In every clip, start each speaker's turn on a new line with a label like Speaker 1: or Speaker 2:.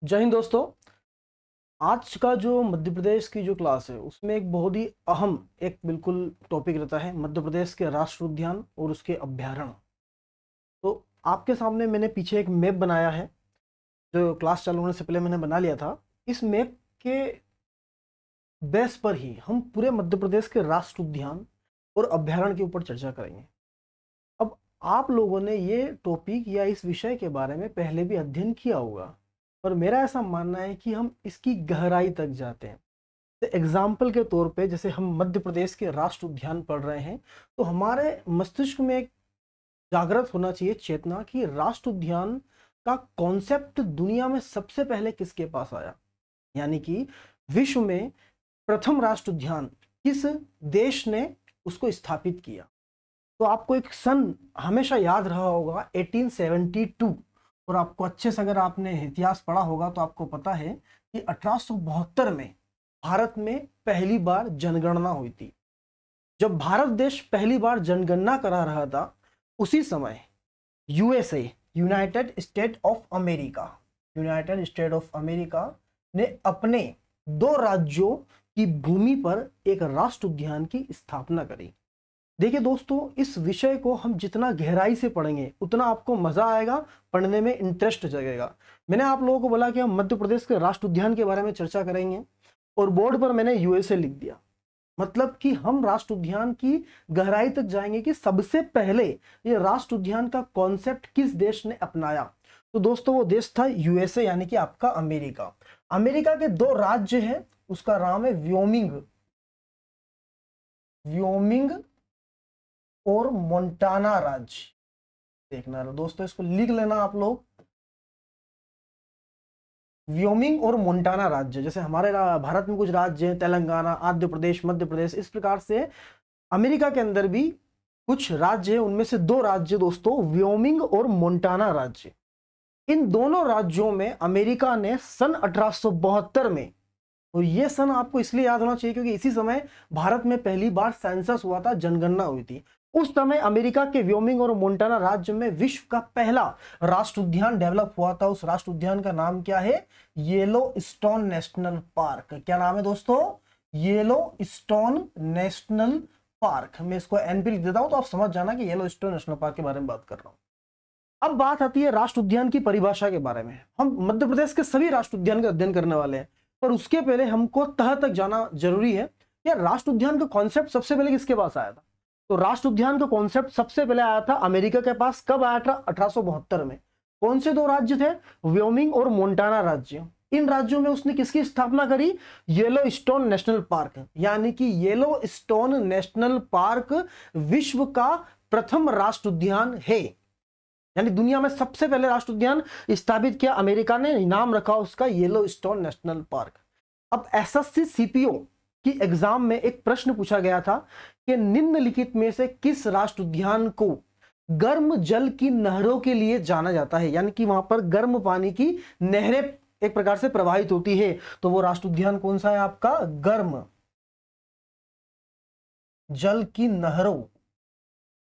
Speaker 1: जय हिंद दोस्तों। आज का जो मध्य प्रदेश की जो क्लास है उसमें एक बहुत ही अहम एक बिल्कुल टॉपिक रहता है मध्य प्रदेश के राष्ट्रीय उद्यान और उसके अभ्यारण्य। तो आपके सामने मैंने पीछे एक मैप बनाया है जो क्लास चालू होने से पहले मैंने बना लिया था। इस मैप के बेस पर ही हम पूरे मध्य प्रदेश के राष्ट्रीय उद्यान और अभ्यारण्य के ऊपर चर्चा करेंगे। अब आप लोगों ने ये टॉपिक या इस विषय के बारे में पहले भी अध्ययन किया होगा, पर मेरा ऐसा मानना है कि हम इसकी गहराई तक जाते हैं। तो एग्जाम्पल के तौर पे जैसे हम मध्य प्रदेश के राष्ट्रीय उद्यान पढ़ रहे हैं तो हमारे मस्तिष्क में एक जागृत होना चाहिए चेतना कि राष्ट्रीय उद्यान का कॉन्सेप्ट दुनिया में सबसे पहले किसके पास आया, यानी कि विश्व में प्रथम राष्ट्रीय उद्यान किस देश ने उसको स्थापित किया। तो आपको एक सन हमेशा याद रहा होगा 1872, और आपको अच्छे से अगर आपने इतिहास पढ़ा होगा तो आपको पता है कि 1872 में भारत में पहली बार जनगणना हुई थी। जब भारत देश पहली बार जनगणना करा रहा था उसी समय USA United state of America ने अपने 2 राज्यों की भूमि पर एक राष्ट्र उद्यान की स्थापना करी। देखिए दोस्तों, इस विषय को हम जितना गहराई से पढ़ेंगे उतना आपको मजा आएगा, पढ़ने में इंटरेस्ट जगेगा। मैंने आप लोगों को बोला कि हम मध्य प्रदेश के राष्ट्र उद्यान के बारे में चर्चा करेंगे और बोर्ड पर मैंने यूएसए लिख दिया, मतलब कि हम राष्ट्र उद्यान की गहराई तक जाएंगे कि सबसे पहले ये राष्ट्र उद्यान का कॉन्सेप्ट किस देश ने अपनाया। तो दोस्तों वो देश था यूएसए, यानी कि आपका अमेरिका। अमेरिका के 2 राज्य हैं, उसका नाम है व्योमिंग और मोंटाना राज्य। देखना दोस्तों, इसको लिख लेना आप लोग, व्योमिंग और मोंटाना राज्य। जैसे हमारे भारत में कुछ राज्य हैं, तेलंगाना, आंध्र प्रदेश, मध्य प्रदेश, इस प्रकार से अमेरिका के अंदर भी कुछ राज्य हैं, उनमें से 2 राज्य दोस्तों व्योमिंग और मोंटाना राज्य। इन दोनों राज्यों में अमेरिका ने सन 1872 में, और यह सन आपको इसलिए याद होना चाहिए क्योंकि इसी समय भारत में पहली बार सेंसस हुआ था, जनगणना हुई थी। उस समय अमेरिका के व्योमिंग और मोंटाना राज्य में विश्व का पहला राष्ट्र उद्यान डेवलप हुआ था। उस राष्ट्र उद्यान का नाम क्या है? Yellowstone national park. क्या नाम है दोस्तों? Yellowstone national park. मैं इसको एनपी लिख देता हूं तो आप समझ जाना कि येलोस्टोन नेशनल पार्क के बारे में बात कर रहा हूं। अब बात आती है राष्ट्र उद्यान की परिभाषा के बारे में। हम मध्य प्रदेश के सभी राष्ट्र उद्यान का अध्ययन करने वाले हैं, पर उसके पहले हमको तह तक जाना जरूरी है। या राष्ट्र उद्यान का कॉन्सेप्ट सबसे पहले किसके पास आया था? तो राष्ट्र उद्यान का कॉन्सेप्ट सबसे पहले आया था अमेरिका के पास। कब आया था? 1872 में। कौन से 2 राज्य थे? व्योमिंग और मोंटाना राज्य। इन राज्यों में उसने किसकी स्थापना करी? येलोस्टोन नेशनल पार्क, यानी कि येलोस्टोन नेशनल पार्क विश्व का प्रथम राष्ट्र उद्यान है, यानी दुनिया में सबसे पहले राष्ट्र उद्यान स्थापित किया अमेरिका ने। नाम रखा उसका येलोस्टोन नेशनल पार्क। अब एसएससी सीपीओ की एग्जाम में एक प्रश्न पूछा गया था कि निम्नलिखित में से किस राष्ट्र उद्यान को गर्म जल की नहरों के लिए जाना जाता है, यानी कि वहां पर गर्म पानी की नहरें एक प्रकार से प्रवाहित होती है। तो वो राष्ट्र उद्यान कौन सा है आपका? गर्म जल की नहरों,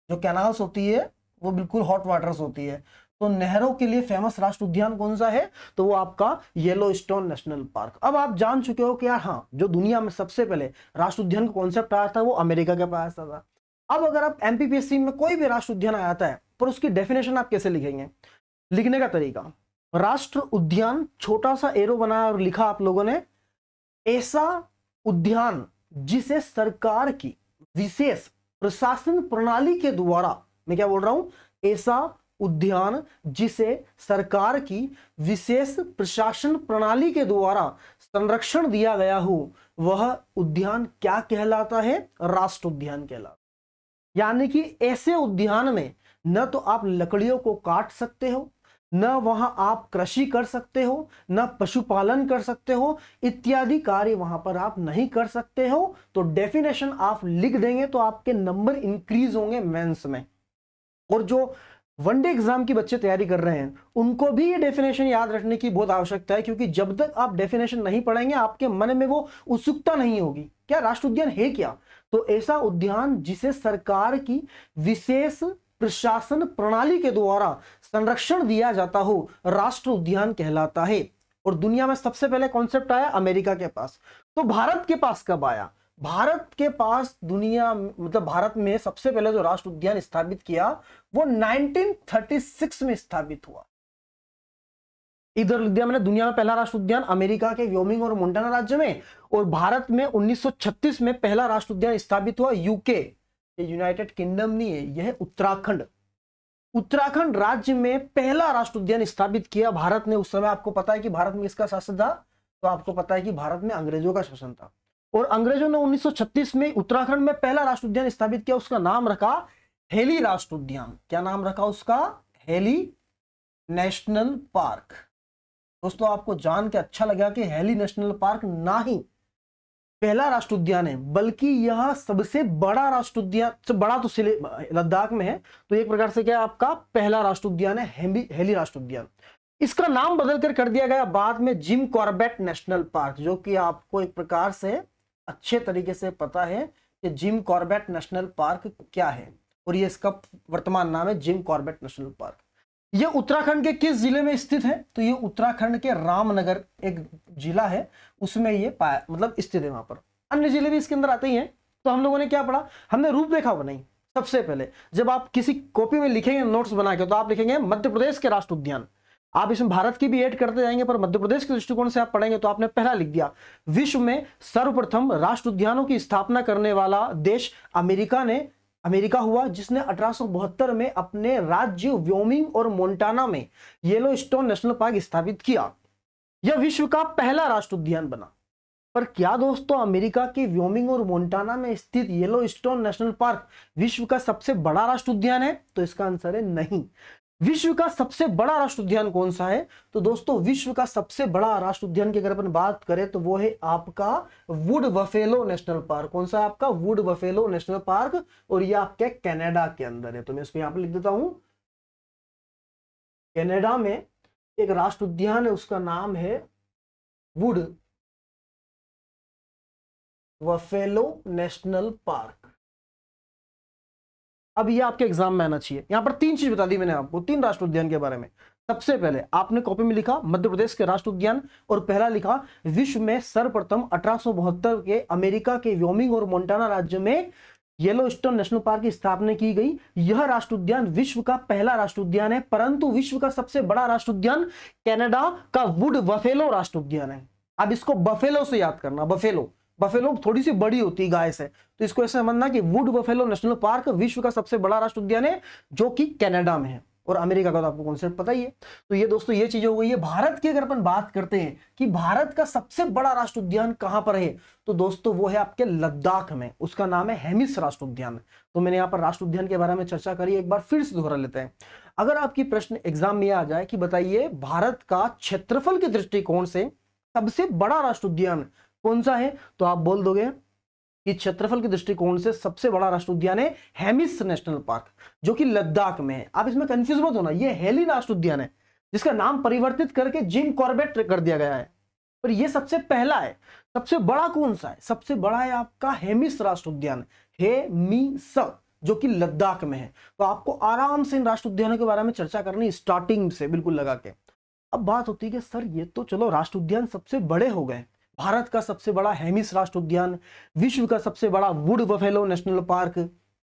Speaker 1: जो कैनाल्स होती है वो बिल्कुल हॉट वाटर्स होती है। तो नहरों के लिए फेमस राष्ट्र उद्यान कौन सा है? तो वो आपका येलोस्टोन नेशनल पार्क। अब आप जान चुके हो कि यार हाँ, जो दुनिया में सबसे पहले राष्ट्र उद्यान का कॉन्सेप्ट आया था वो अमेरिका के पास था। अब अगर आप एमपीपीएससी में कोई भी राष्ट्र उद्यान आता है, पर उसकी डेफिनेशन आप कैसे लिखेंगे? लिखने का तरीका, राष्ट्र उद्यान छोटा सा एरो बनाया और लिखा आप लोगों ने, ऐसा उद्यान जिसे सरकार की विशेष प्रशासन प्रणाली के द्वारा, मैं क्या बोल रहा हूं? ऐसा उद्यान जिसे सरकार की विशेष प्रशासन प्रणाली के द्वारा संरक्षण दिया गया हो, वह उद्यान क्या कहलाता है? राष्ट्र उद्यान कहलाता। यानी कि ऐसे उद्यान में न तो आप लकड़ियों को काट सकते हो, न वहां आप कृषि कर सकते हो, न पशुपालन कर सकते हो, इत्यादि कार्य वहां पर आप नहीं कर सकते हो। तो डेफिनेशन आप लिख देंगे तो आपके नंबर इंक्रीज होंगे मेंस में। और जो वनडे एग्जाम की बच्चे तैयारी कर रहे हैं उनको भी ये डेफिनेशन याद रखने की बहुत आवश्यकता है, क्योंकि जब तक आप डेफिनेशन नहीं पढ़ेंगे आपके मन में वो उत्सुकता नहीं होगी। क्या राष्ट्र उद्यान है क्या? तो ऐसा उद्यान जिसे सरकार की विशेष प्रशासन प्रणाली के द्वारा संरक्षण दिया जाता हो, राष्ट्र उद्यान कहलाता है। और दुनिया में सबसे पहले कॉन्सेप्ट आया अमेरिका के पास। तो भारत के पास कब आया? भारत के पास दुनिया मतलब भारत में सबसे पहले जो राष्ट्र उद्यान स्थापित किया वो 1936 में स्थापित हुआ। इधर लिया मैंने दुनिया में पहला राष्ट्र उद्यान अमेरिका के व्योमिंग और मोंटाना राज्य में, और भारत में 1936 में पहला राष्ट्र उद्यान स्थापित हुआ यूके, यूनाइटेड किंगडम नहीं है, यह उत्तराखंड। उत्तराखंड राज्य में पहला राष्ट्र उद्यान स्थापित किया भारत ने। उस समय आपको पता है कि भारत में किसका शासन था? तो आपको पता है कि भारत में अंग्रेजों का शासन था, और अंग्रेजों ने 1936 में उत्तराखंड में पहला राष्ट्र उद्यान स्थापित किया। उसका नाम रखा हेली राष्ट्र उद्यान। क्या नाम रखा उसका? Heli national park. दोस्तों आपको जान के अच्छा लगा कि हेली नेशनल पार्क ना ही पहला राष्ट्र उद्यान है, बल्कि यह सबसे बड़ा राष्ट्र उद्यान, सबसे बड़ा तो लद्दाख में है, तो एक प्रकार से क्या आपका पहला राष्ट्र उद्यान है हेली राष्ट्र उद्यान। इसका नाम बदलकर कर दिया गया बाद में जिम कॉर्बेट नेशनल पार्क, जो कि आपको एक प्रकार से अच्छे तरीके से पता है कि जिम कॉर्बेट नेशनल पार्क क्या है, और ये इसका वर्तमान नाम है जिम कॉर्बेट नेशनल पार्क। ये उत्तराखंड के किस जिले में स्थित है? तो ये उत्तराखंड के रामनगर एक जिला है, उसमें ये मतलब स्थित है। वहां पर अन्य जिले भी इसके अंदर आते ही हैं। तो हम लोगों ने क्या पढ़ा? हमने रूपरेखा बनाई। सबसे पहले जब आप किसी कॉपी में लिखेंगे नोट्स बना के, तो आप लिखेंगे मध्य प्रदेश के राष्ट्र उद्यान। आप इसमें भारत की भी ऐड करते जाएंगे, पर मध्य प्रदेश के दृष्टिकोण से आप पढ़ेंगे तो आपने पहला लिख दिया, विश्व में सर्वप्रथम राष्ट्र उद्यानों की स्थापना करने वाला देश अमेरिका हुआ, जिसने 1872 में अपने राज्य व्योमिंग और मोंटाना में येलोस्टोन नेशनल पार्क स्थापित किया। यह विश्व का पहला राष्ट्र उद्यान बना। पर क्या दोस्तों अमेरिका के व्योमिंग और मोंटाना में स्थित येलोस्टोन नेशनल पार्क विश्व का सबसे बड़ा राष्ट्र उद्यान है? तो इसका आंसर है नहीं। विश्व का सबसे बड़ा राष्ट्र उद्यान कौन सा है? तो दोस्तों विश्व का सबसे बड़ा राष्ट्र उद्यान की अगर अपन बात करें तो वो है आपका वुड बफेलो नेशनल पार्क। कौन सा है आपका? वुड बफेलो नेशनल पार्क, और ये आपके कनाडा के अंदर है। तो मैं इसको यहां पर लिख देता हूं, कनाडा में एक राष्ट्र उद्यान है, उसका नाम है वुड बफेलो नेशनल पार्क। अब ये आपके एग्जाम में आना चाहिए। यहां पर तीन चीज बता दी मैंने आपको, तीन राष्ट्र उद्यान के बारे में। सबसे पहले आपने कॉपी में लिखा मध्य प्रदेश के राष्ट्र उद्यान, और पहला लिखा विश्व में सर्वप्रथम 1872 के अमेरिका के व्योमिंग और मोंटाना राज्य में येलोस्टोन नेशनल पार्क की स्थापना की गई। यह राष्ट्र उद्यान विश्व का पहला राष्ट्र उद्यान है, परंतु विश्व का सबसे बड़ा राष्ट्र उद्यान कनाडा का वुड बफेलो राष्ट्र उद्यान है। अब इसको बफेलो से याद करना, बफेलो थोड़ी सी बड़ी होती है गाय से, तो इसको ऐसे समझना कि वुड बफेलो नेशनल पार्क विश्व का सबसे बड़ा राष्ट्र उद्यान है, जो कि कनाडा में है, और अमेरिका का तो आपको कॉन्सेप्ट पता ही है। तो ये दोस्तों ये चीजें हो गई है। भारत की अगर अपन बात करते हैं कि भारत का सबसे बड़ा राष्ट्र उद्यान कहां पर है, तो दोस्तों वो है आपके लद्दाख में, उसका नाम है हेमिस राष्ट्र उद्यान। तो मैंने यहाँ पर राष्ट्र उद्यान के बारे में चर्चा करी, एक बार फिर से दोहरा लेते हैं। अगर आपकी प्रश्न एग्जाम में आ जाए कि बताइए भारत का क्षेत्रफल के दृष्टिकोण से सबसे बड़ा राष्ट्र उद्यान कौन सा है, तो आप बोल दोगे कि क्षेत्रफल के दृष्टिकोण से सबसे बड़ा राष्ट्र उद्यान है हेमिस नेशनल पार्क, जो कि लद्दाख में है। आप इसमें कंफ्यूज मत होना, ये हेली राष्ट्र उद्यान है, जिसका नाम परिवर्तित करके जिम कॉर्बेट कर दिया गया है, पर यह सबसे पहला है। सबसे बड़ा कौन सा है? सबसे बड़ा है आपका हेमिस राष्ट्र उद्यान, हेमिस, जो कि लद्दाख में है। तो आपको आराम से इन राष्ट्र उद्यानों के बारे में चर्चा करनी स्टार्टिंग से बिल्कुल लगा के। अब बात होती है कि सर ये तो चलो राष्ट्र उद्यान सबसे बड़े हो गए, भारत का सबसे बड़ा हेमिस राष्ट्र उद्यान, विश्व का सबसे बड़ा वुड बफेलो नेशनल पार्क,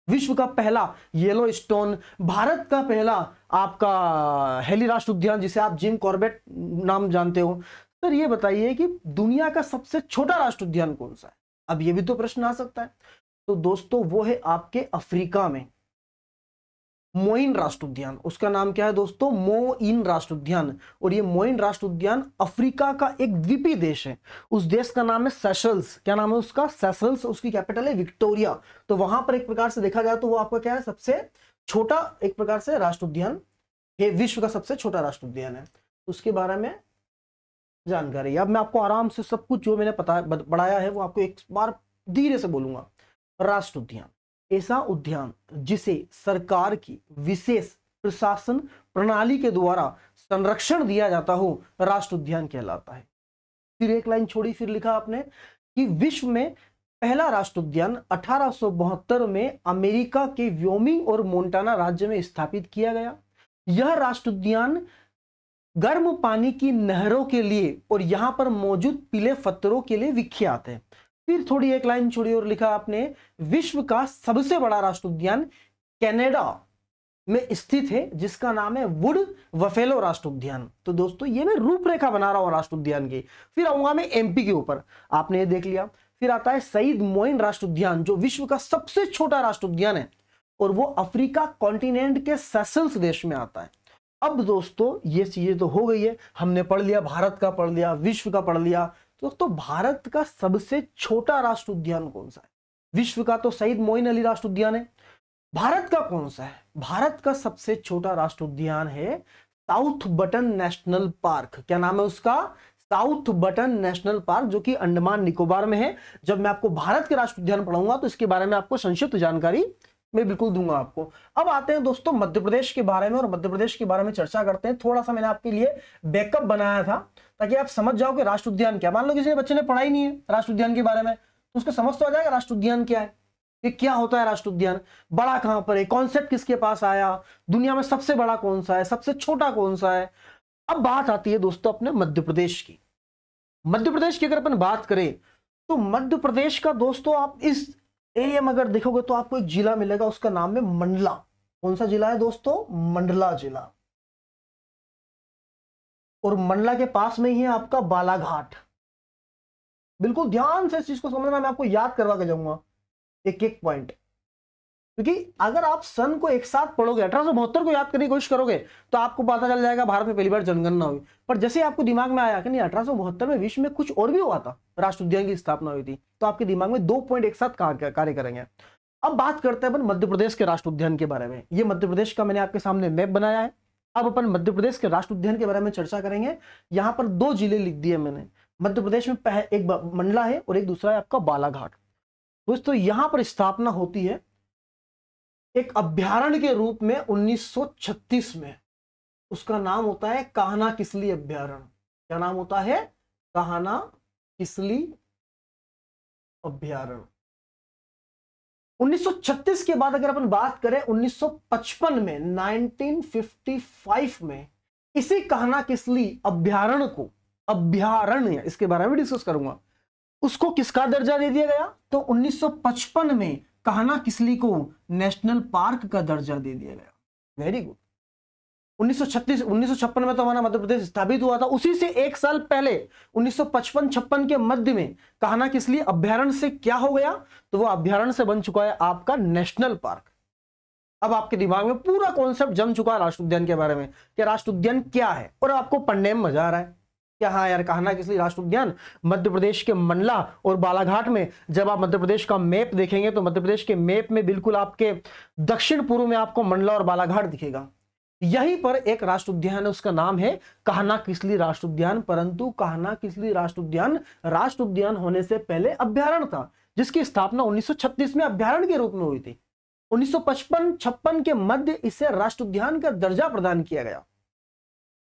Speaker 1: विश्व का पहला येलोस्टोन, भारत का पहला आपका हेली राष्ट्र उद्यान जिसे आप जिम कॉर्बेट नाम जानते हो। सर ये बताइए कि दुनिया का सबसे छोटा राष्ट्र उद्यान कौन सा है? अब ये भी तो प्रश्न आ सकता है। तो दोस्तों वो है आपके अफ्रीका में मोइन राष्ट्र उद्यान। उसका नाम क्या है दोस्तों? मोइन राष्ट्र उद्यान। और ये मोइन राष्ट्र उद्यान अफ्रीका का एक द्वीपीय देश है। उस देश का नाम है सेशल्स। क्या नाम है उसका? सेशल्स। उसकी कैपिटल है विक्टोरिया। तो वहां पर एक प्रकार से देखा जाए तो वो आपका क्या है? सबसे छोटा एक प्रकार से राष्ट्र उद्यान है, विश्व का सबसे छोटा राष्ट्र उद्यान है। उसके बारे में जानकारी अब मैं आपको आराम से सब कुछ जो मैंने बढ़ाया है वो आपको एक बार धीरे से बोलूंगा। राष्ट्र उद्यान ऐसा उद्यान जिसे सरकार की विशेष प्रशासन प्रणाली के द्वारा संरक्षण दिया जाता हो, राष्ट्र उद्यान कहलाता है। फिर एक लाइन छोड़ी, फिर लिखा आपने कि विश्व में पहला राष्ट्र उद्यान 1872 में अमेरिका के व्योमिंग और मोंटाना राज्य में स्थापित किया गया। यह राष्ट्र उद्यान गर्म पानी की नहरों के लिए और यहां पर मौजूद पीले पत्थरों के लिए विख्यात है। फिर थोड़ी एक लाइन छोड़ी और लिखा आपने, विश्व का सबसे बड़ा राष्ट्रीय उद्यान कनाडा में स्थित है जिसका नाम है वुड बफेलो राष्ट्रीय उद्यान। तो दोस्तों ये मैं रूपरेखा बना रहा हूं राष्ट्रीय उद्यान की। फिर आऊंगा मैं एमपी के ऊपर, आपने ये देख लिया। फिर आता है सईद मोइन राष्ट्रीय उद्यान जो विश्व का सबसे छोटा राष्ट्रीय उद्यान है और वो अफ्रीका कॉन्टिनेंट के सेशल्स देश में आता है। अब दोस्तों ये चीजें तो हो गई है, हमने पढ़ लिया, भारत का पढ़ लिया, विश्व का पढ़ लिया। दोस्तों भारत का सबसे छोटा राष्ट्रीय उद्यान कौन सा है? विश्व का तो सईद मोइन अली राष्ट्रीय उद्यान है, भारत का कौन सा है? भारत का सबसे छोटा राष्ट्रीय उद्यान है साउथ बटन नेशनल पार्क। क्या नाम है उसका? साउथ बटन नेशनल पार्क, जो कि अंडमान निकोबार में है। जब मैं आपको भारत के राष्ट्रीय उद्यान पढ़ाऊंगा तो इसके बारे में आपको संक्षिप्त जानकारी मैं बिल्कुल दूंगा आपको। अब आते हैं दोस्तों मध्य प्रदेश के बारे में, और मध्य प्रदेश के बारे में चर्चा करते हैं। थोड़ा सा मैंने आपके लिए बैकअप बनाया था ताकि आप समझ जाओ कि राष्ट्रीय उद्यान क्या। मान लो किसी बच्चे ने पढ़ा ही नहीं है राष्ट्रीय उद्यान के बारे में, तो उसको समझ तो आ जाएगा राष्ट्रीय उद्यान क्या है, कि क्या होता है राष्ट्रीय उद्यान, बड़ा कहां पर है, कॉन्सेप्ट किसके पास आया, दुनिया में सबसे बड़ा कौन सा है, सबसे छोटा कौन सा है। अब बात आती है दोस्तों अपने मध्य प्रदेश की। मध्य प्रदेश की अगर अपन बात करें तो मध्य प्रदेश का दोस्तों आप इस एरिया में अगर देखोगे तो आपको एक जिला मिलेगा, उसका नाम है मंडला। कौन सा जिला है दोस्तों? मंडला जिला। और मंडला के पास में ही है आपका बालाघाट। बिल्कुल ध्यान से इस चीज को समझना, मैं आपको याद करवा के जाऊंगा एक एक पॉइंट, क्योंकि अगर आप सन को एक साथ पढ़ोगे, 1872 को याद करने की कोशिश करोगे तो आपको पता चल जाएगा भारत में पहली बार जनगणना हुई। पर जैसे आपको दिमाग में आया कि नहीं 1872 में विश्व में कुछ और भी हुआ था, राष्ट्रीय उद्यान की स्थापना हुई थी, तो आपके दिमाग में 2 पॉइंट एक साथ कार्य करेंगे। अब बात करते हैं अपन मध्य प्रदेश के राष्ट्रीय उद्यान के बारे में। ये मध्य प्रदेश का मैंने आपके सामने मैप बनाया है। अब अपन मध्य प्रदेश के राष्ट्रीय उद्यान के बारे में चर्चा करेंगे। यहां पर 2 जिले लिख दिए मैंने मध्य प्रदेश में, एक मंडला है और एक दूसरा है आपका बालाघाट। दोस्तों यहां पर स्थापना होती है एक अभ्यारण्य के रूप में 1936 में। उसका नाम होता है कान्हा किसली अभ्यारण्य। क्या नाम होता है? कान्हा किसली अभ्यारण्य। 1936 के बाद अगर अपन बात करें 1955 में, 1955 में इसी कान्हा किसली अभ्यारण्य को, अभ्यारण्य इसके बारे में डिस्कस करूंगा, उसको किसका दर्जा दे दिया गया? तो 1955 में कान्हा किसली को नेशनल पार्क का दर्जा दे दिया गया। Very good. 1956 में तो हमारा मध्य प्रदेश स्थापित हुआ था। उसी से एक साल पहले 1955-56 के मध्य में कान्हा किसली अभ्यारण्य से क्या हो गया? तो वो अभ्यारण्य से बन चुका है आपका नेशनल पार्क। अब आपके दिमाग में पूरा कॉन्सेप्ट जम चुका है राष्ट्रीय उद्यान के बारे में, कि राष्ट्रीय उद्यान क्या है, और आपको पढ़ने में मजा आ रहा है क्या? हाँ यार, कान्हा किसली राष्ट्रीय उद्यान मध्य प्रदेश के मंडला और बालाघाट में। जब आप मध्य प्रदेश का मैप देखेंगे तो मध्य प्रदेश के मैप में बिल्कुल आपके दक्षिण पूर्व में आपको मंडला और बालाघाट दिखेगा। यहीं पर एक राष्ट्रीय उद्यान है, उसका नाम है कान्हा किसली राष्ट्रीय उद्यान। परंतु कान्हा किसली राष्ट्रीय उद्यान होने से पहले अभ्यारण्य था, जिसकी स्थापना 1936 में अभ्यारण्य के रूप में हुई थी। 1955-56 के मध्य इसे राष्ट्रीय उद्यान का दर्जा प्रदान किया गया।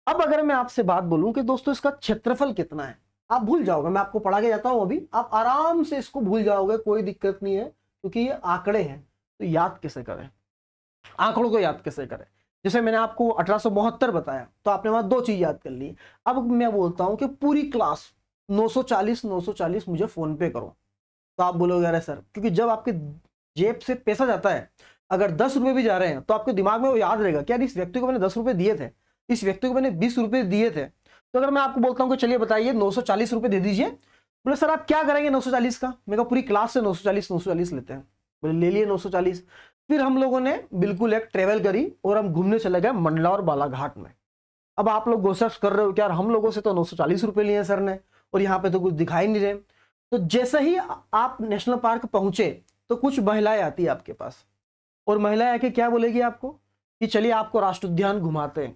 Speaker 1: अब अगर मैं आपसे बात बोलूं कि दोस्तों इसका क्षेत्रफल कितना है, आप भूल जाओगे। मैं आपको पढ़ा के जाता हूं, अभी आप आराम से इसको भूल जाओगे, कोई दिक्कत नहीं है, क्योंकि ये आंकड़े हैं। तो याद कैसे करें, आंकड़ों को याद कैसे करें? जैसे मैंने आपको 1872 बताया, तो आपने वहां 2 चीज याद कर ली। अब मैं बोलता हूं कि पूरी क्लास 940 मुझे फोन पे करो, तो आप बोलोगे अरे सर, क्योंकि जब आपके जेब से पैसा जाता है, अगर 10 रुपए भी जा रहे हैं तो आपके दिमाग में वो याद रहेगा कि यार इस व्यक्ति को मैंने 10 रुपए दिए थे, इस व्यक्ति को मैंने 20 रुपए दिए थे। तो अगर मैं आपको बोलता हूं कि चलिए बताइए 940 रुपए दे दीजिए, बोले सर आप क्या करेंगे 940 का? मैं कहा पूरी क्लास से 940 लेते हैं। बोले ले लिए 940। फिर हम लोगों ने बिल्कुल एक ट्रेवल करी और हम घूमने चले गए मंडला और बालाघाट में। अब आप लोग गोसप्स कर रहे हो कि यार हम लोगों से तो 940 रुपए लिए सर ने, और यहाँ पे तो कुछ दिखाई नहीं रहे। तो जैसे ही आप नेशनल पार्क पहुंचे तो कुछ महिलाएं आती है आपके पास, और महिलाएं आके क्या बोलेगी आपको कि चलिए आपको राष्ट्रीय उद्यान घुमाते हैं।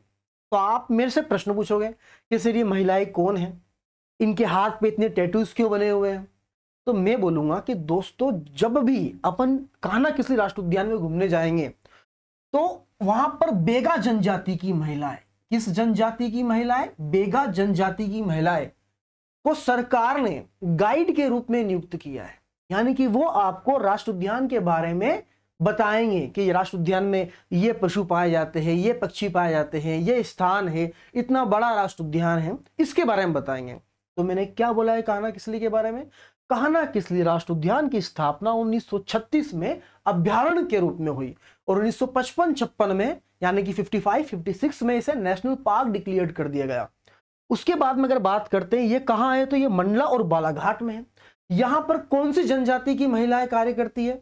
Speaker 1: तो आप मेरे से प्रश्न पूछोगे कि सर ये महिलाएं कौन हैं, इनके हाथ पे इतने टैटूज क्यों बने हुए हैं? तो मैं बोलूंगा कि दोस्तों जब भी अपन कान्हा किसली राष्ट्रीय उद्यान में घूमने जाएंगे तो वहां पर बेगा जनजाति की महिलाएं, किस जनजाति की महिलाएं? बेगा जनजाति की महिलाएं को सरकार ने गाइड के रूप में नियुक्त किया है, यानी कि वो आपको राष्ट्रीय उद्यान के बारे में बताएंगे कि ये राष्ट्र उद्यान में ये पशु पाए जाते हैं, ये पक्षी पाए जाते हैं, ये स्थान है, इतना बड़ा राष्ट्र उद्यान है, इसके बारे में बताएंगे। तो मैंने क्या बोला है कान्हा किसली के बारे में? कान्हा किसली राष्ट्र उद्यान की स्थापना 1936 में अभ्यारण्य के रूप में हुई और 1955-56 में यानी कि 55-56 में इसे नेशनल पार्क डिक्लेयर कर दिया गया। उसके बाद में अगर बात करते हैं ये कहाँ है, तो ये मंडला और बालाघाट में है। यहां पर कौन सी जनजाति की महिलाएं कार्य करती है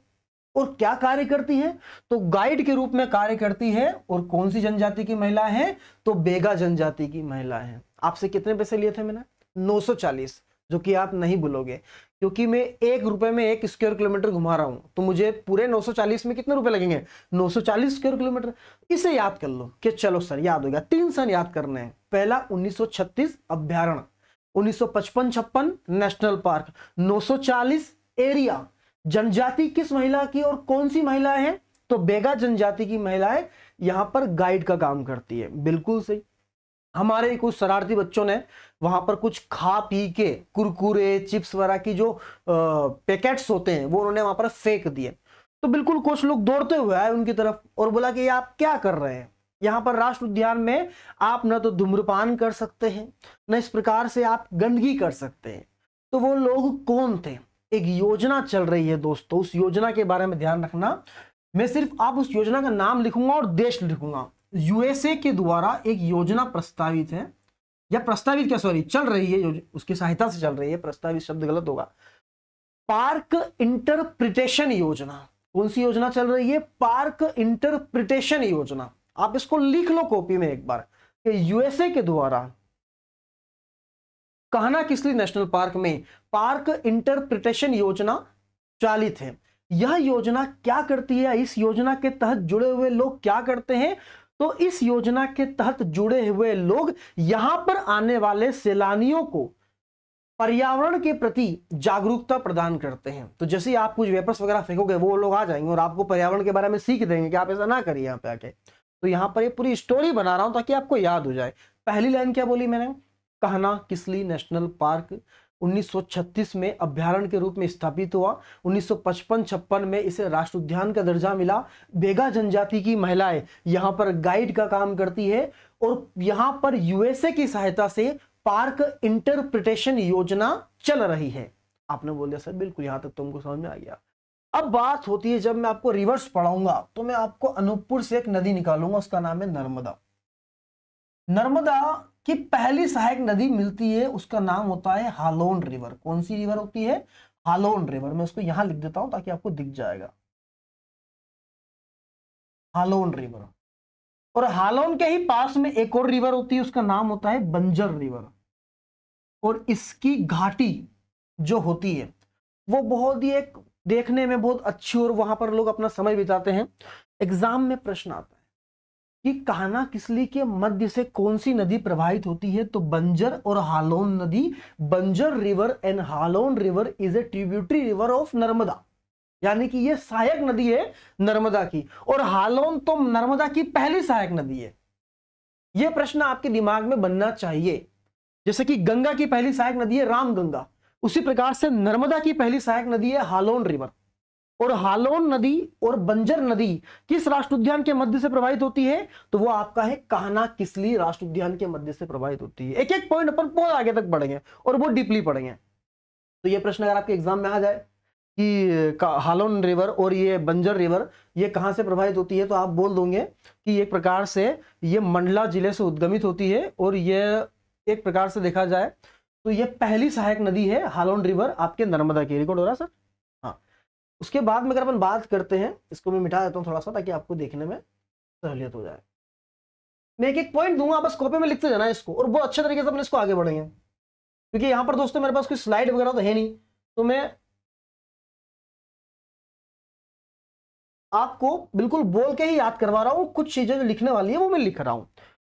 Speaker 1: और क्या कार्य करती है? तो गाइड के रूप में कार्य करती है। और कौन सी जनजाति की महिला है? तो बेगा जनजाति की महिला है। आपसे कितने पैसे लिए थे मैंने? 940, जो कि आप नहीं भूलोगे क्योंकि मैं 1 रुपए में 1 स्क्वायर किलोमीटर घुमा रहा हूं, तो मुझे पूरे 940 में कितने रुपए लगेंगे? 940 स्क्वायर किलोमीटर। इसे याद कर लो कि चलो सर याद हो गया। 3 सन याद करने हैं। पहला 1936 अभ्यारण्य, 1955-56 नेशनल पार्क, 940 एरिया। जनजाति किस महिला की और कौन सी महिला है? तो बेगा जनजाति की महिलाएं यहां पर गाइड का काम करती है। बिल्कुल सही। हमारे कुछ शरारती बच्चों ने वहां पर कुछ खा पी के कुरकुरे चिप्स वगैरह की जो पैकेट्स होते हैं वो उन्होंने वहां पर फेंक दिए। तो बिल्कुल कुछ लोग दौड़ते हुए आए उनकी तरफ और बोला कि ये आप क्या कर रहे हैं? यहाँ पर राष्ट्र उद्यान में आप न तो धूम्रपान कर सकते हैं, न इस प्रकार से आप गंदगी कर सकते हैं। तो वो लोग कौन थे? एक योजना चल रही है दोस्तों, उस योजना के बारे में ध्यान रखना। मैं सिर्फ आप उस योजना का नाम लिखूंगा और देश लिखूंगा। यूएसए के द्वारा एक योजना प्रस्तावित है, या प्रस्तावित क्या सॉरी चल रही है, उसकी सहायता से चल रही है, प्रस्तावित शब्द गलत होगा। पार्क इंटरप्रिटेशन योजना। कौन सी योजना चल रही है? पार्क इंटरप्रिटेशन योजना। आप इसको लिख लो कॉपी में एक बार कि यूएसए के द्वारा कान्हा किसली नेशनल पार्क में पार्क इंटरप्रिटेशन योजना चालित है। यह योजना क्या करती है? इस योजना के तहत जुड़े हुए लोग क्या करते हैं? तो इस योजना के तहत जुड़े हुए लोग यहां पर आने वाले सैलानियों को पर्यावरण के प्रति जागरूकता प्रदान करते हैं। तो जैसे ही आप कुछ वेपर्स वगैरह फेंकोगे वो लोग आ जाएंगे और आपको पर्यावरण के बारे में सीख देंगे कि आप ऐसा ना करिए यहाँ पे आके। तो यहाँ पर ये पूरी स्टोरी बना रहा हूं ताकि आपको याद हो जाए। पहली लाइन क्या बोली मैंने? कान्हा किसली नेशनल पार्क 1936 में अभ्यारण्य के रूप में स्थापित हुआ। 1955-56 में इसे राष्ट्र उद्यान का दर्जा मिला। बेगा जनजाति की महिलाएं यहां पर गाइड का काम करती है और यहां पर यूएसए की सहायता से पार्क इंटरप्रिटेशन योजना चल रही है। आपने बोल दिया सर बिल्कुल, यहां तक तुमको समझ में आ गया। अब बात होती है जब मैं आपको रिवर्स पढ़ाऊंगा तो मैं आपको अनूपपुर से एक नदी निकालूंगा, उसका नाम है नर्मदा। नर्मदा की पहली सहायक नदी मिलती है, उसका नाम होता है हालोन रिवर। कौन सी रिवर होती है? हालोन रिवर। मैं उसको यहां लिख देता हूं ताकि आपको दिख जाएगा, हालोन रिवर। और हालोन के ही पास में एक और रिवर होती है, उसका नाम होता है बंजर रिवर। और इसकी घाटी जो होती है वो बहुत ही एक देखने में बहुत अच्छी, और वहां पर लोग अपना समय बिताते हैं। एग्जाम में प्रश्न आता है कि कान्हा किसली के मध्य से कौन सी नदी प्रवाहित होती है? तो बंजर और हालोन नदी। Banjar river and Halon river is a tributary river of Narmada, यानी कि ये सहायक नदी है नर्मदा की। और हालोन तो नर्मदा की पहली सहायक नदी है। यह प्रश्न आपके दिमाग में बनना चाहिए। जैसे कि गंगा की पहली सहायक नदी है रामगंगा, उसी प्रकार से नर्मदा की पहली सहायक नदी है हालोन रिवर। और हालोन नदी और बंजर नदी किस राष्ट्र उद्यान के मध्य से प्रवाहित होती है? तो वो आपका है कान्हा किसली राष्ट्र उद्यान के मध्य से प्रवाहित होती है। एक एक पॉइंट अपन बहुत आगे तक पढ़ेंगे और बहुत डीपली पढ़ेंगे। तो ये प्रश्न अगर आपके एग्जाम में आ जाए कि हालोन रिवर और ये बंजर रिवर ये कहां से प्रभावित होती है, तो आप बोल दोगे कि एक प्रकार से ये मंडला जिले से उद्गमित होती है। और ये एक प्रकार से देखा जाए तो ये पहली सहायक नदी है हालोन रिवर आपके नर्मदा की। रिकॉर्ड हो रहा सर? हाँ। उसके बाद में अगर अपन बात करते हैं, इसको मैं मिटा देता हूं थोड़ा सा ताकि आपको देखने में सहूलियत हो जाए। मैं एक एक पॉइंट दूंगा, बस कॉपी में लिखते जाना इसको, और बहुत अच्छे तरीके से अपन इसको आगे बढ़ेंगे। क्योंकि यहां पर दोस्तों मेरे पास कोई स्लाइड वगैरह तो है नहीं, तो मैं आपको बिल्कुल बोल के ही याद करवा रहा हूं। कुछ चीजें जो लिखने वाली है वो मैं लिख रहा हूं।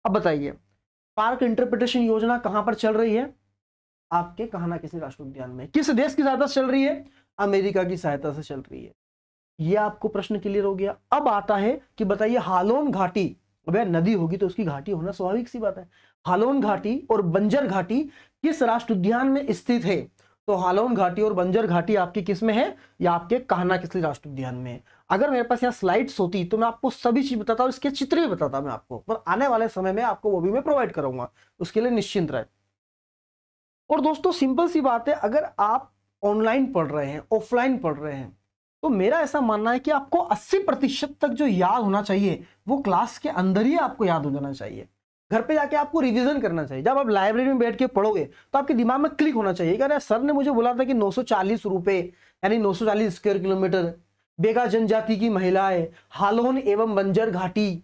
Speaker 1: अब बताइए, पार्क इंटरप्रिटेशन योजना कहां पर चल रही है? आपके कान्हा किसली राष्ट्रीय उद्यान में। किस देश की सहायता से चल रही है? अमेरिका की सहायता से चल रही है। यह आपको प्रश्न क्लियर हो गया। अब आता है कि बताइए हालोन घाटी, अबे नदी होगी तो उसकी घाटी होना स्वाभाविक सी बात है। हालोन घाटी और बंजर घाटी किस राष्ट्र उद्यान में स्थित है? तो हालोन घाटी और बंजर घाटी आपकी किस में है? या आपके कान्हा किसली राष्ट्र उद्यान में। अगर मेरे पास यहाँ स्लाइड्स होती तो मैं आपको सभी चीज बताता और इसके चित्र भी बताता मैं आपको, पर आने वाले समय में आपको वो भी मैं प्रोवाइड करूंगा, उसके लिए निश्चिंत रहे। और दोस्तों सिंपल सी बात है, अगर आप ऑनलाइन पढ़ रहे हैं, ऑफलाइन पढ़ रहे हैं, तो मेरा ऐसा मानना है कि आपको 80% तक जो याद होना चाहिए वो क्लास के अंदर ही आपको याद हो जाना चाहिए। घर पे जाके आपको रिवीजन करना चाहिए। जब आप लाइब्रेरी में बैठ के पढ़ोगे तो आपके दिमाग में क्लिक होना चाहिए कि अरे सर ने मुझे बोला था कि 940 रुपए यानी 940 स्क्वायर किलोमीटर, बेगा जनजाति की महिलाएं, हालोन एवं बंजर घाटी,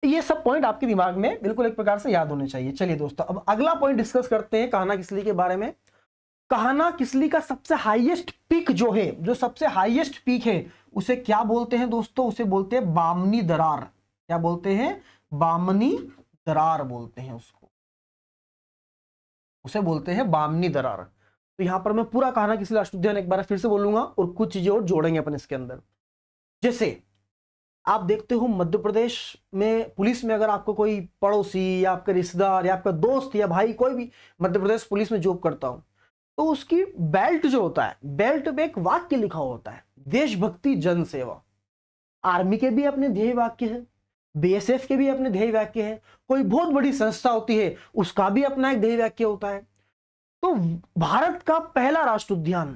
Speaker 1: ये सब पॉइंट आपके दिमाग में बिल्कुल एक प्रकार से याद होने चाहिए। चलिए दोस्तों, अब अगला पॉइंट डिस्कस करते हैं कान्हा किसली के बारे में। कान्हा किसली का सबसे हाईएस्ट पीक जो है, जो सबसे हाईएस्ट पीक है, उसे क्या बोलते हैं दोस्तों? उसे बोलते हैं बामनी दरार। क्या बोलते हैं? बामनी दरार बोलते हैं उसको, उसे बोलते हैं बामनी दरार। तो यहां पर मैं पूरा कान्हा किसली राष्ट्रीय उद्यान एक बार फिर से बोलूंगा और कुछ चीजें और जोड़ेंगे अपन इसके अंदर। जैसे आप देखते हो मध्य प्रदेश में पुलिस में अगर आपको कोई पड़ोसी या आपका रिश्तेदार या आपका दोस्त या भाई कोई भी मध्य प्रदेश पुलिस में जॉब करता हो, तो उसकी बेल्ट जो होता है, बेल्ट पे एक वाक्य लिखा होता है, देशभक्ति जन सेवा। आर्मी के भी अपने ध्येय वाक्य है, बीएसएफ के भी अपने ध्येय वाक्य है, कोई बहुत बड़ी संस्था होती है उसका भी अपना एक ध्येय वाक्य होता है। तो भारत का पहला राष्ट्रीय उद्यान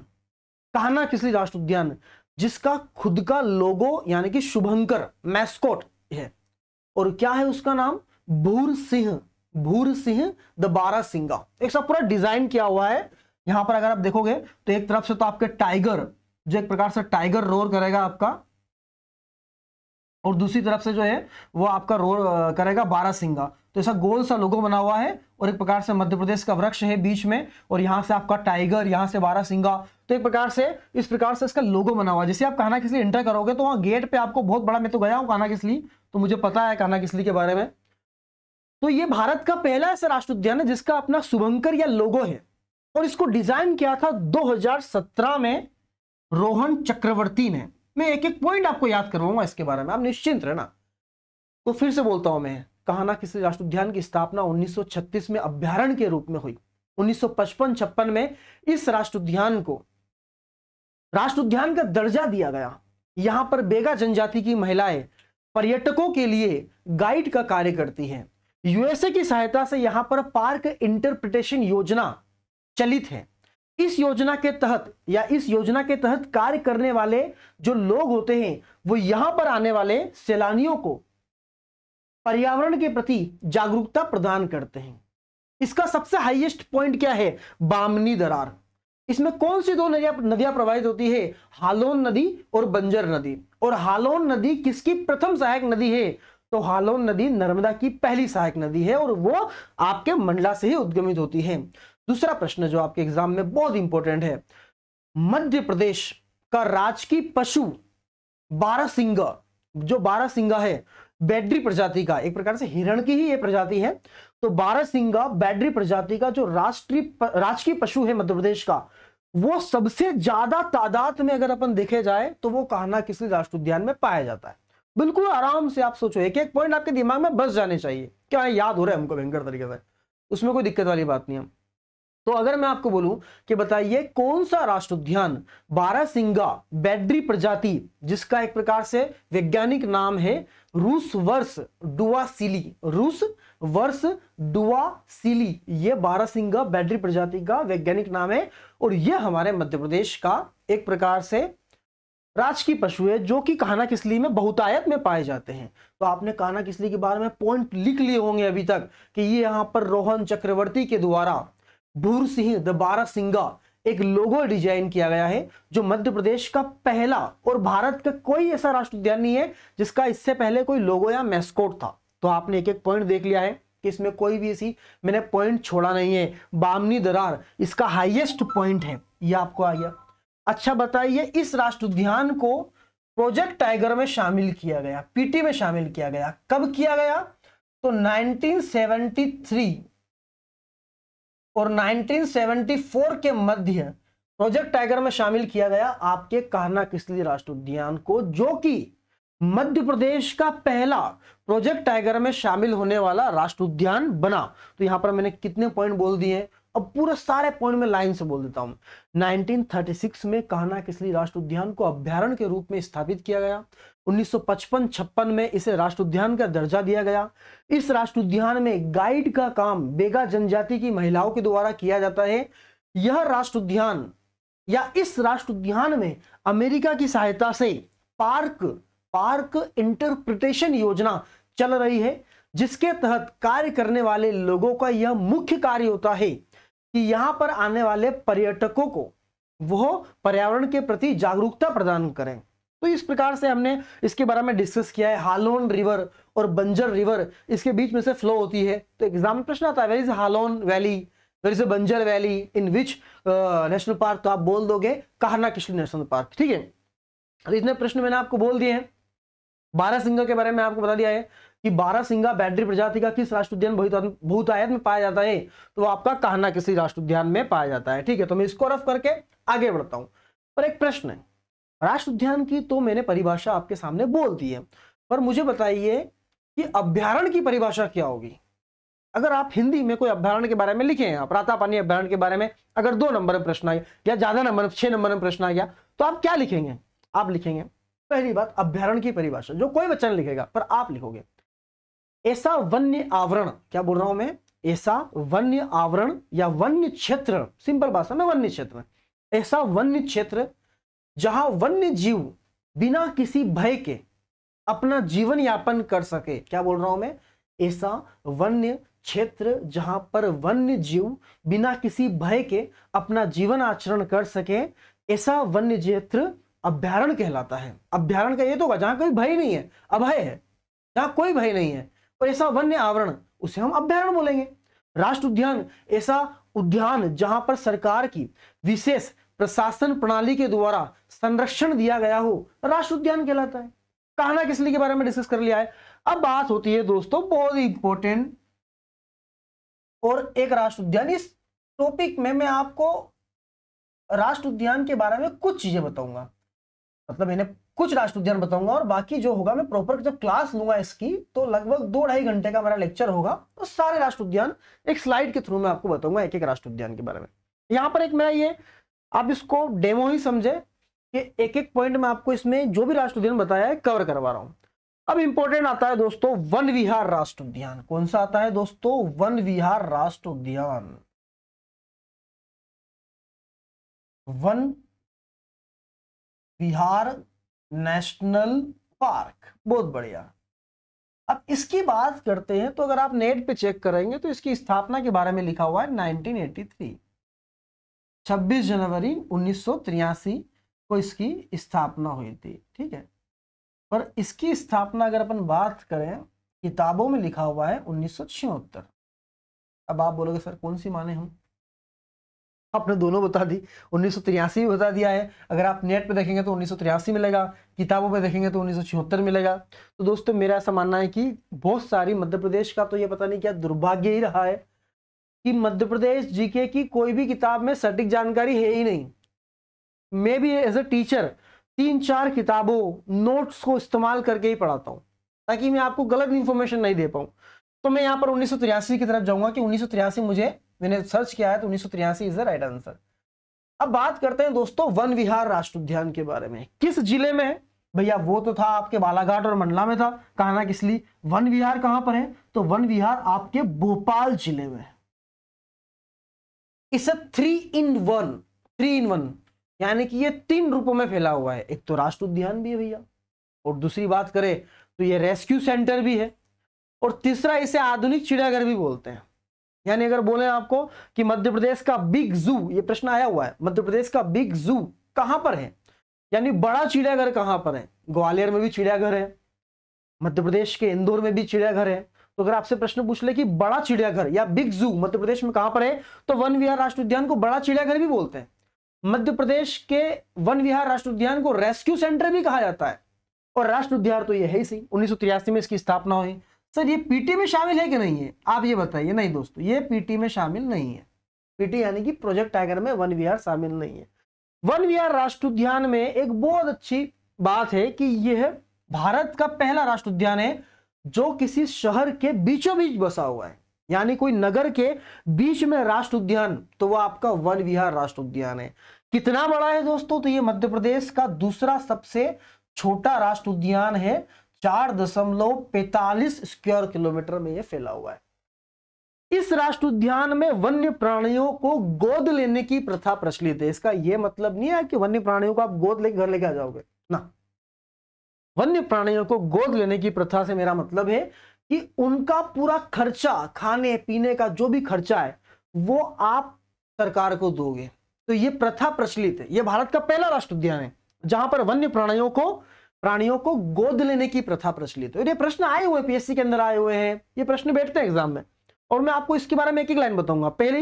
Speaker 1: कान्हा किसली राष्ट्रीय उद्यान, जिसका खुद का लोगो यानी कि शुभंकर मैस्कॉट है, और क्या है उसका नाम? भूर सिंह, भूर सिंह द बारासिंगा। एक सब पूरा डिजाइन किया हुआ है। यहां पर अगर आप देखोगे तो एक तरफ से तो आपके टाइगर, जो एक प्रकार से टाइगर रोर करेगा आपका, और दूसरी तरफ से जो है वो आपका रोर करेगा बारासिंगा। तो ऐसा गोल सा लोगो बना हुआ है और एक प्रकार से मध्य प्रदेश का वृक्ष है बीच में, और यहां से आपका टाइगर, यहां से बारासिंगा। तो एक प्रकार से इस प्रकार से इसका लोगो बना हुआ है। जैसे आप कान्हा किसली एंटर करोगे तो वहां गेट पे आपको बहुत बड़ा, मैं तो गया हूं कान्हा किसली, तो मुझे पता है कान्हा किसली के बारे में। तो ये भारत का पहला ऐसा राष्ट्रीय उद्यान है जिसका अपना शुभंकर या लोगो है, और इसको डिजाइन किया था 2017 में रोहन चक्रवर्ती ने। मैं एक एक पॉइंट आपको याद करवाऊंगा इसके बारे में, आप निश्चिंत रहना। तो फिर से बोलता हूं मैं, कान्हा किसली राष्ट्रीय उद्यान की स्थापना 1936 में अभ्यारण्य के रूप में हुई। 1955-56 में इस राष्ट्रीय उद्यान को राष्ट्रीय उद्यान का दर्जा दिया गया। यहां पर बेगा जनजाति की महिलाएं पर्यटकों के लिए गाइड का कार्य करती हैं। यूएसए की सहायता से यहां पर पार्क इंटरप्रिटेशन योजना चलित है। इस योजना के तहत कार्य करने वाले जो लोग होते हैं वो यहां पर आने वाले सैलानियों को पर्यावरण के प्रति जागरूकता प्रदान करते हैं। इसका सबसे हाईएस्ट पॉइंट क्या है? बामनी दरार। इसमें कौन सी दो नदियां प्रवाहित होती है? हालोन नदी और बंजर नदी। और हालोन नदी किसकी प्रथम सहायक नदी है? तो हालोन नदी नर्मदा की पहली सहायक नदी है, और वो आपके मंडला से ही उद्गमित होती है। दूसरा प्रश्न जो आपके एग्जाम में बहुत इंपॉर्टेंट है, मध्य प्रदेश का राजकीय पशु बारहसिंगा, जो बारहसिंगा है बैडरी प्रजाति का, एक प्रकार से हिरण की ही ये प्रजाति है। तो बारहसिंगा बैडरी प्रजाति का जो राजकीय पशु है मध्य प्रदेश का, वो सबसे ज्यादा तादाद में अगर अपन देखे जाए तो वो कान्हा किसली राष्ट्रीय उद्यान में पाया जाता है। बिल्कुल आराम से आप सोचो, एक एक पॉइंट आपके दिमाग में बस जाने चाहिए, क्या याद हो रहा है हमको भयंकर तरीके से, उसमें कोई दिक्कत वाली बात नहीं है। तो अगर मैं आपको बोलूं कि बताइए कौन सा राष्ट्रीय उद्यान बारहसिंगा बैडरी प्रजाति, जिसका एक प्रकार से वैज्ञानिक नाम है रूस वर्स डुआसिली, रूस वर्स डुआसिली, ये बारहसिंगा बैडरी प्रजाति का वैज्ञानिक नाम है, और यह हमारे मध्य प्रदेश का एक प्रकार से राजकीय पशु है जो कि कान्हा किसली में बहुतायत में पाए जाते हैं। तो आपने कान्हा किसली के बारे में पॉइंट लिख लिए होंगे अभी तक कि ये यहां पर रोहन चक्रवर्ती के द्वारा भूर सिंह द बारहसिंगा एक लोगो डिजाइन किया गया है, जो मध्य प्रदेश का पहला, और भारत का कोई ऐसा राष्ट्रीय उद्यान नहीं है जिसका इससे पहले कोई लोगो या मैस्कॉट था। तो आपने एक एक पॉइंट देख लिया है कि इसमें कोई भी ऐसी मैंने पॉइंट छोड़ा नहीं है। बामनी दरार इसका हाईएस्ट पॉइंट है, ये आपको आ गया। अच्छा बताइए, इस राष्ट्रीय उद्यान को प्रोजेक्ट टाइगर में शामिल किया गया, पीटी में शामिल किया गया। कब किया गया? तो 1973 और 1974 के मध्य प्रोजेक्ट टाइगर में शामिल किया गया आपके कान्हा किसली राष्ट्रीय उद्यान को, जो कि मध्य प्रदेश का पहला प्रोजेक्ट टाइगर में शामिल होने वाला राष्ट्रीय उद्यान बना। तो यहां पर मैंने कितने पॉइंट बोल दिए? अब पूरे सारे पॉइंट में लाइन से बोल देता हूं। 1936 में कान्हा किसली राष्ट्रीय उद्यान को अभ्यारण्य के रूप में स्थापित किया गया। 1955-56 में इसे राष्ट्रीय उद्यान का दर्जा दिया गया। इस राष्ट्रीय उद्यान में गाइड का काम बेगा जनजाति की महिलाओं के द्वारा किया जाता है। यह राष्ट्रीय उद्यान या इस राष्ट्रीय उद्यान में अमेरिका की सहायता से पार्क इंटरप्रिटेशन योजना चल रही है, जिसके तहत कार्य करने वाले लोगों का यह मुख्य कार्य होता है कि यहां पर आने वाले पर्यटकों को वह पर्यावरण के प्रति जागरूकता प्रदान करें। तो इस प्रकार से हमने इसके बारे में डिस्कस किया है। हालोन रिवर और बंजर रिवर इसके बीच में से फ्लो होती है। तो एग्जाम में प्रश्न आता है, where is Halon valley, where is Banjar valley, in which national park? तो आप बोल दोगे कान्हा किसली नेशनल पार्क। ठीक है, तो इतने प्रश्न मैंने आपको बोल दिए हैं। बारहसिंगा के बारे में आपको बता दिया है कि बारहसिंगा बैडरी प्रजाति का किस राष्ट्रीय उद्यान बहुतायत में पाया जाता है, तो वो आपका कान्हा किसली राष्ट्रीय उद्यान में पाया जाता है। ठीक है, तो मैं इसको रफ करके आगे बढ़ता हूं। पर एक प्रश्न है, राष्ट्रीय उद्यान की तो मैंने परिभाषा आपके सामने बोल दी है, पर मुझे बताइए कि अभ्यारण्य की परिभाषा क्या होगी। अगर आप हिंदी में कोई अभ्यारण्य के बारे में लिखे हैं, आप रातापानी अभ्यारण्य के बारे में अगर 2 नंबर में प्रश्न आ गया या ज्यादा नंबर 6 नंबर में प्रश्न आ गया, तो आप क्या लिखेंगे? आप लिखेंगे पहली बात अभ्यारण्य की परिभाषा, जो कोई बच्चा नहीं लिखेगा पर आप लिखोगे, ऐसा वन्य आवरण, क्या बोल रहा हूं मैं, ऐसा वन्य आवरण या वन्य क्षेत्र, सिंपल भाषा में वन्य क्षेत्र, ऐसा वन्य क्षेत्र जहां वन्य जीव बिना किसी भय के अपना जीवन यापन कर सके। क्या बोल रहा हूं मैं? ऐसा वन्य क्षेत्र जहां पर वन्य जीव बिना किसी भय के अपना जीवन आचरण कर सके, ऐसा वन्य क्षेत्र अभ्यारण्य कहलाता है। अभ्यारण्य का ये तो होगा जहां कोई भय नहीं है, अभय है, जहां कोई भय नहीं है, और ऐसा वन्य आवरण उसे हम अभ्यारण्य बोलेंगे। राष्ट्रीय उद्यान ऐसा उद्यान जहां पर सरकार की विशेष प्रशासन प्रणाली के द्वारा संरक्षण दिया गया हो, राष्ट्रीय उद्यान कहलाता है। कान्हा किसली के बारे में डिस्कस कर लिया है। अब बात होती है दोस्तों बहुत ही इंपॉर्टेंट और एक राष्ट्रीय उद्यान। इस टॉपिक में मैं आपको राष्ट्रीय उद्यान के बारे में कुछ चीजें बताऊंगा, मतलब मैंने कुछ राष्ट्रीय उद्यान बताऊंगा और बाकी जो होगा मैं प्रॉपर जब क्लास लूंगा इसकी, तो लगभग 2-2.5 घंटे का मेरा लेक्चर होगा, तो सारे राष्ट्रीय उद्यान एक स्लाइड के थ्रू मैं आपको बताऊंगा एक एक राष्ट्रीय उद्यान के बारे में। यहां पर एक मेरा ये, आप इसको डेमो ही समझे कि एक एक पॉइंट में आपको इसमें जो भी राष्ट्रीय उद्यान बताया है कवर करवा रहा हूं। अब इंपॉर्टेंट आता है दोस्तों वन विहार राष्ट्रीय उद्यान। कौन सा आता है दोस्तों? वन विहार राष्ट्रीय उद्यान। वन विहार नेशनल पार्क, बहुत बढ़िया। अब इसकी बात करते हैं तो अगर आप नेट पे चेक करेंगे तो इसकी स्थापना के बारे में लिखा हुआ है 1983, 26 जनवरी 1983 को इसकी स्थापना हुई थी। ठीक है, पर इसकी स्थापना अगर अपन बात करें किताबों में लिखा हुआ है 1976। अब आप बोलोगे सर कौन सी माने हम, आपने दोनों बता दी, 1983 भी बता दिया है। अगर आप नेट पे देखेंगे तो 1983 मिलेगा, किताबों पे देखेंगे तो 1976 मिलेगा। तो दोस्तों मेरा ऐसा मानना है कि बहुत सारी मध्य प्रदेश का तो ये पता नहीं क्या दुर्भाग्य ही रहा है कि मध्य प्रदेश जीके की कोई भी किताब में सटीक जानकारी है ही नहीं। मैं भी एज ए टीचर 3-4 किताबों नोट्स को इस्तेमाल करके ही पढ़ाता हूँ ताकि मैं आपको गलत इंफॉर्मेशन नहीं दे पाऊँ। तो मैं यहाँ पर 1983 की तरफ जाऊंगा कि 1983 मैंने सर्च किया है तो 1983 इज द राइट आंसर। अब बात करते हैं दोस्तों वन विहार राष्ट्रीय उद्यान के बारे में। किस जिले में है भैया? वो तो था आपके बालाघाट और मंडला में था। कान्हा किसली वन विहार कहां पर है? तो वन विहार आपके भोपाल जिले में है। इसे 3 in 1 यानी कि ये 3 रूपों में फैला हुआ है। एक तो राष्ट्रीय उद्यान भी है भैया, और दूसरी बात करें तो ये रेस्क्यू सेंटर भी है, और तीसरा इसे आधुनिक चिड़ियाघर भी बोलते हैं। यानी अगर बोले आपको कि मध्य प्रदेश का बिग जू, ये प्रश्न आया हुआ है, मध्य प्रदेश का बिग जू कहां पर है, यानी बड़ा चिड़ियाघर कहां पर है? ग्वालियर में भी चिड़ियाघर है, मध्य प्रदेश के इंदौर में भी चिड़ियाघर है। तो अगर आपसे प्रश्न पूछ ले कि बड़ा चिड़ियाघर या बिग जू मध्य प्रदेश में कहां पर है, तो वन विहार राष्ट्रीय उद्यान को बड़ा चिड़ियाघर भी बोलते हैं। मध्य प्रदेश के वन विहार राष्ट्रीय उद्यान को रेस्क्यू सेंटर भी कहा जाता है, और राष्ट्रीय उद्यान तो ये है ही सही। 1983 में इसकी स्थापना हुई। सर ये पीटी में शामिल है कि नहीं है, आप ये बताइए। नहीं दोस्तों, ये पीटी में शामिल नहीं है। पीटी यानी कि प्रोजेक्ट टाइगर में वन विहार शामिल नहीं है। वन विहार राष्ट्रीय उद्यान में एक बहुत अच्छी बात है कि यह भारत का पहला राष्ट्रीय उद्यान है जो किसी शहर के बीचों बीच बसा हुआ है। यानी कोई नगर के बीच में राष्ट्र उद्यान, तो वो आपका वन विहार राष्ट्र उद्यान है। कितना बड़ा है दोस्तों, तो ये मध्य प्रदेश का दूसरा सबसे छोटा राष्ट्र उद्यान है, 4.45 स्क्वायर किलोमीटर में ये फैला हुआ है। इस राष्ट्र उद्यान में वन्य प्राणियों को गोद लेने की प्रथा प्रचलित है। इसका यह मतलब नहीं है कि वन्य प्राणियों को आप गोद लेकर घर लेके आ जाओगे ना। वन्य प्राणियों को गोद लेने की प्रथा से मेरा मतलब है कि उनका पूरा खर्चा, खाने पीने का जो भी खर्चा है वो आप सरकार को दोगे। तो ये प्रथा प्रचलित है। यह भारत का पहला राष्ट्र उद्यान है जहां पर वन्य प्राणियों को गोद लेने की प्रथा प्रचलित है। और ये प्रश्न आए हुए पीएससी के अंदर आए हुए हैं, ये प्रश्न बैठते हैं एग्जाम में, और मैं आपको इसके बारे में एक एक लाइन बताऊंगा। पहली,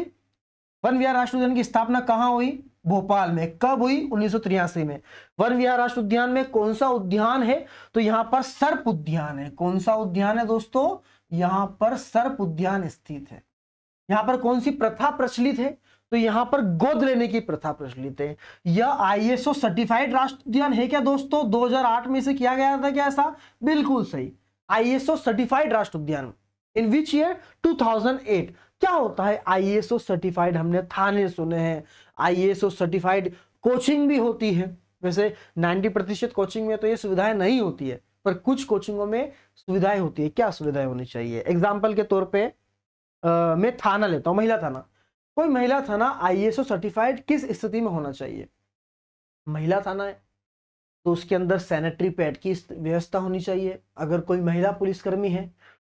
Speaker 1: वन विहार राष्ट्र उद्यान की स्थापना कहां हुई? भोपाल में। कब हुई? 1983 में। वन विहार राष्ट्र उद्यान में कौन सा उद्यान है? तो यहां पर सर्प उद्यान है। कौन सा उद्यान है दोस्तों? यहां पर सर्प उद्यान स्थित है। यहां पर कौन सी प्रथा प्रचलित है? तो यहां पर गोद लेने की प्रथा प्रचलित है। यह आईएसओ सर्टिफाइड राष्ट्र उद्यान है क्या दोस्तों? 2008 में से किया गया था क्या ऐसा? बिल्कुल सही, आईएसओ सर्टिफाइड राष्ट्र उद्यान। इन विच ईयर? 2008। क्या होता है आईएसओ सर्टिफाइड? हमने थाने सुने हैं। आईएसओ सर्टिफाइड कोचिंग भी होती है। वैसे 90% कोचिंग में तो ये सुविधाएं नहीं होती है, पर कुछ कोचिंगों में सुविधाएं होती है। क्या सुविधाएं होनी चाहिए? एग्जाम्पल के तौर पे मैं थाना लेता हूं, महिला थाना। कोई महिला थाना आईएसओ सर्टिफाइड किस स्थिति में होना चाहिए? महिला थाना है तो उसके अंदर सैनिटरी पैड की व्यवस्था होनी चाहिए। अगर कोई महिला पुलिसकर्मी है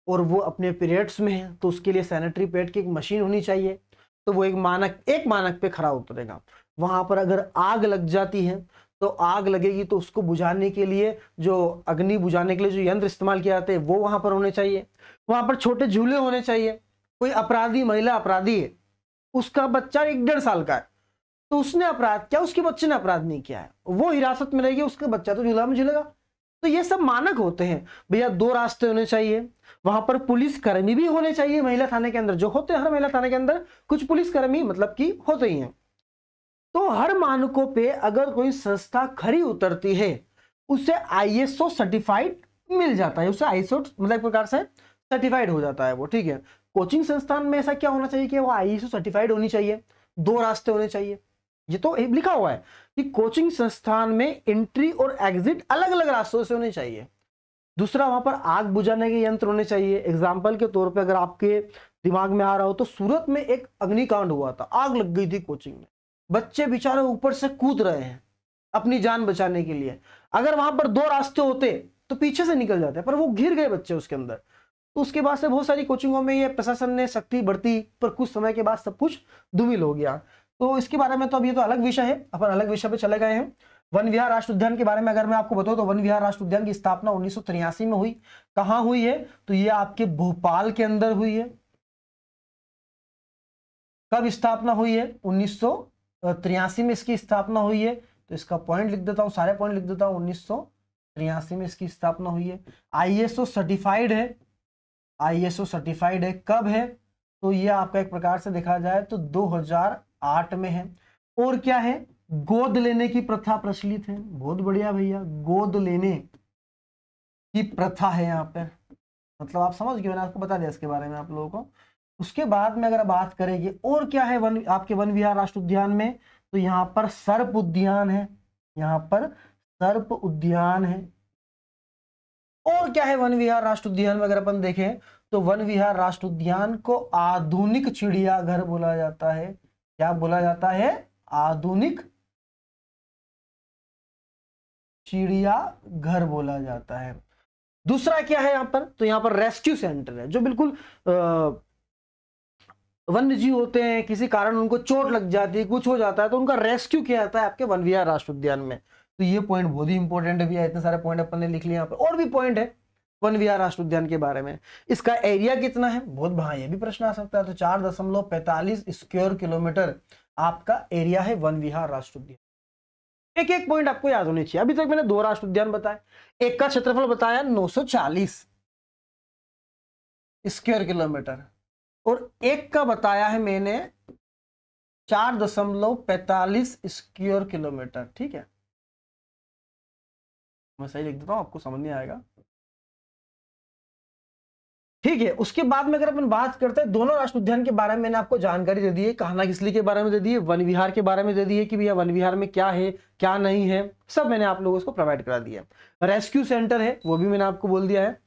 Speaker 1: और वो अपने पीरियड्स में है तो उसके लिए सैनिटरी पैड की एक मशीन होनी चाहिए। तो वो एक मानक पे खरा उतरेगा। वहां पर अगर आग लग जाती है तो आग लगेगी तो उसको बुझाने के लिए जो अग्नि बुझाने के लिए जो यंत्र इस्तेमाल किए जाते हैं वो वहां पर होने चाहिए। वहां पर छोटे झूले होने चाहिए। कोई अपराधी, महिला अपराधी है, उसका बच्चा 1-1.5 साल का है, तो उसने अपराध किया, उसके बच्चे ने अपराध नहीं किया है, वो हिरासत में रहेगी, उसका बच्चा तो झूला में झूलेगा। तो ये सब मानक होते हैं भैया। 2 रास्ते होने चाहिए। वहां पर पुलिस कर्मी भी होने चाहिए महिला थाने के अंदर, जो होते हैं हर महिला थाने के अंदर कुछ पुलिस कर्मी मतलब कि होते ही हैं। तो हर मानकों पे अगर कोई संस्था खरी उतरती है उसे आईएसओ सर्टिफाइड मिल जाता है, उसे आईएसओ मतलब एक प्रकार से सर्टिफाइड हो जाता है वो, ठीक है। कोचिंग संस्थान में ऐसा क्या होना चाहिए कि वो आईएसओ सर्टिफाइड होनी चाहिए। 2 रास्ते होने चाहिए। ये तो लिखा हुआ है कि कोचिंग संस्थान में एंट्री और एग्जिट अलग अलग रास्तों से होने चाहिए। दूसरा, वहां पर आग बुझाने के यंत्र होने चाहिए। एग्जाम्पल के तौर पे अगर आपके दिमाग में आ रहा हो तो सूरत में एक अग्निकांड हुआ था, आग लग गई थी कोचिंग में, बच्चे बेचारे ऊपर से कूद रहे हैं अपनी जान बचाने के लिए। अगर वहां पर 2 रास्ते होते तो पीछे से निकल जाते, पर वो घिर गए बच्चे उसके अंदर। तो उसके बाद से बहुत सारी कोचिंगों में ये प्रशासन ने सख्ती बरती, पर कुछ समय के बाद सब कुछ धूमिल हो गया। तो इसके बारे में तो अब ये तो अलग विषय है, अपन अलग विषय पे चले गए हैं। वन विहार राष्ट्र उद्यान के बारे में अगर मैं आपको बताऊं तो वन विहार राष्ट्र उद्यान की स्थापना 1983 में हुई। कहां हुई है? तो ये आपके भोपाल के अंदर हुई है। कब स्थापना हुई है? 1983 में इसकी स्थापना हुई है। तो इसका पॉइंट लिख देता हूं, सारे पॉइंट लिख देता हूं। 1983 में इसकी स्थापना हुई है। आईएसओ सर्टिफाइड है। आईएसओ सर्टिफाइड है। कब है? तो ये आपका एक प्रकार से देखा जाए तो 2008 में है। और क्या है? गोद लेने की प्रथा प्रचलित है। बहुत बढ़िया भैया, गोद लेने की प्रथा है यहाँ पे, मतलब आप समझ गए, मैंने आपको बता दिया इसके बारे में आप लोगों को। उसके बाद में अगर बात करेंगे और क्या है आपके वन विहार राष्ट्र उद्यान में, तो यहाँ पर सर्प उद्यान है। यहाँ पर सर्प उद्यान है। और क्या है वन विहार राष्ट्र उद्यान में अगर अपन देखें तो वन विहार राष्ट्र उद्यान को आधुनिक चिड़ियाघर बोला जाता है। क्या बोला जाता है? आधुनिक चिड़ियाघर बोला जाता है। दूसरा क्या है यहां पर? तो यहां पर रेस्क्यू सेंटर है, जो बिल्कुल वन्य जीव होते हैं, किसी कारण उनको चोट लग जाती है, कुछ हो जाता है, तो उनका रेस्क्यू किया जाता है आपके वन विहार राष्ट्र उद्यान में। तो ये पॉइंट बहुत ही इंपॉर्टेंट है भैया। इतने सारे पॉइंट अपन ने लिख लिए। यहाँ पर और भी पॉइंट है वन विहार राष्ट्र उद्यान के बारे में। इसका एरिया कितना है? बहुत भाई, ये भी प्रश्न आ सकता है। तो 4.45 स्क्वायर किलोमीटर आपका एरिया है वन विहार राष्ट्र उद्यान। एक एक पॉइंट आपको याद होने चाहिए। अभी तक मैंने 2 राष्ट्र उद्यान बताए, एक का क्षेत्रफल बताया 940 स्क्वायर किलोमीटर, और एक का बताया है मैंने 4.45 स्क्वायर किलोमीटर। ठीक है, मैं सही लिख देता हूं, आपको समझ नहीं आएगा। ठीक है, उसके बाद में अगर अपन बात करते हैं दोनों राष्ट्रीय उद्यान के बारे में, मैंने आपको जानकारी दे दी है, कान्हा किसली के बारे में दे दी है, वन विहार के बारे में दे दी है कि भैया वन विहार में क्या है क्या नहीं है, सब मैंने आप लोगों को प्रोवाइड करा दिया है। रेस्क्यू सेंटर है वो भी मैंने आपको बोल दिया है।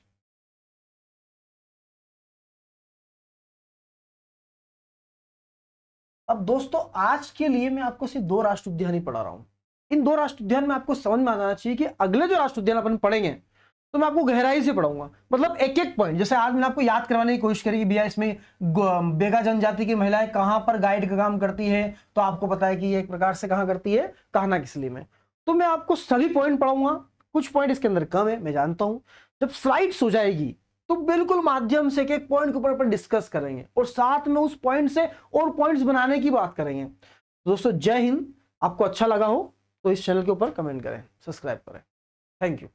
Speaker 1: अब दोस्तों आज के लिए मैं आपको सिर्फ 2 राष्ट्रीय उद्यान ही पढ़ा रहा हूं। इन 2 राष्ट्रीय उद्यान में आपको समझ में आना चाहिए कि अगले जो राष्ट्रीय उद्यान अपन पढ़ेंगे तो मैं आपको गहराई से पढ़ाऊंगा, मतलब एक एक पॉइंट। जैसे आज मैंने आपको याद करवाने की कोशिश करी कि भैया इसमें बेगा जनजाति की महिलाएं कहां पर गाइड का काम करती है, तो आपको पता है कि ये एक प्रकार से कहां करती है, कान्हा किसली में। तो मैं आपको सभी पॉइंट पढ़ाऊंगा, कुछ पॉइंट इसके अंदर कम है मैं जानता हूं। जब स्लाइड्स हो जाएगी तो बिल्कुल माध्यम से एक पॉइंट के ऊपर अपन डिस्कस करेंगे और साथ में उस पॉइंट से और पॉइंट्स बनाने की बात करेंगे। दोस्तों जय हिंद। आपको अच्छा लगा हो तो इस चैनल के ऊपर कमेंट करें, सब्सक्राइब करें। Thank you.